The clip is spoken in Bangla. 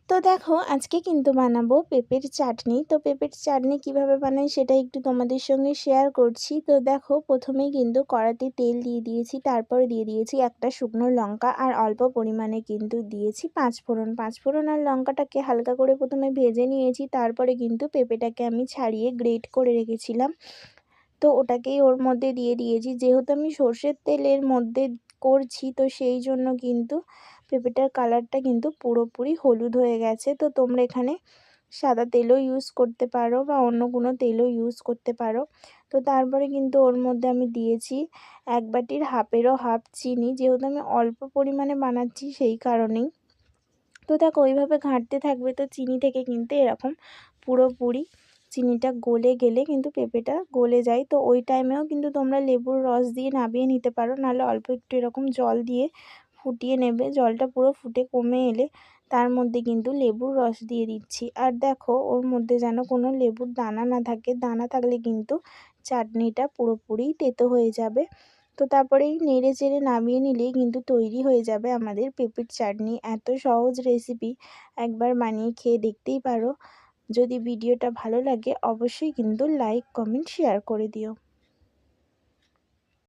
তো দেখো আজকে কিন্তু বানাবো পেঁপের চাটনি। তো পেঁপের চাটনি কিভাবে বানাই সেটা একটু তোমাদের সঙ্গে শেয়ার করছি। তো দেখো প্রথমেই কিন্তু কড়াতে তেল দিয়ে দিয়েছি, তারপরে দিয়ে দিয়েছি একটা শুকনো লঙ্কা আর অল্প পরিমাণে কিন্তু দিয়েছি পাঁচফোড়ন। পাঁচফোড়ন আর লঙ্কাটাকে হালকা করে প্রথমে ভেজে নিয়েছি, তারপরে কিন্তু পেঁপেটাকে আমি ছাড়িয়ে গ্রেট করে রেখেছিলাম। তো ওটাকেই ওর মধ্যে দিয়ে দিয়েছি। যেহেতু আমি সর্ষের তেলের মধ্যে করছি তো সেই জন্য কিন্তু পেঁপেটার কালারটা কিন্তু পুরোপুরি হলুদ হয়ে গেছে। তো তোমরা এখানে সাদা তেলও ইউজ করতে পারো বা অন্য কোনো তেলও ইউজ করতে পারো। তো তারপরে কিন্তু ওর মধ্যে আমি দিয়েছি 1 বাটির হাফেরও হাফ চিনি, যেহেতু আমি অল্প পরিমাণে বানাচ্ছি সেই কারণেই। তো দেখো ওইভাবে ঘাঁটতে থাকবে তো চিনি থেকে কিন্তু এরকম পুরোপুরি চিনিটা গলে গেলে কিন্তু পেঁপেটা গলে যায়। তো ওই টাইমেও কিন্তু তোমরা লেবুর রস দিয়ে নামিয়ে নিতে পারো, নাহলে অল্প একটু এরকম জল দিয়ে ফুটিয়ে নেবে। জলটা পুরো ফুটে কমে এলে তার মধ্যে কিন্তু লেবুর রস দিয়ে দিচ্ছি। আর দেখো ওর মধ্যে যেন কোনো লেবুর দানা না থাকে, দানা থাকলে কিন্তু চাটনিটা পুরোপুরি তেতো হয়ে যাবে। তো তারপরেই নেড়ে চেড়ে নামিয়ে নিলেই কিন্তু তৈরি হয়ে যাবে আমাদের পেঁপের চাটনি। এত সহজ রেসিপি, একবার বানিয়ে খেয়ে দেখতেই পারো। যদি ভিডিওটা ভালো লাগে অবশ্যই কিন্তু লাইক কমেন্ট শেয়ার করে দিও।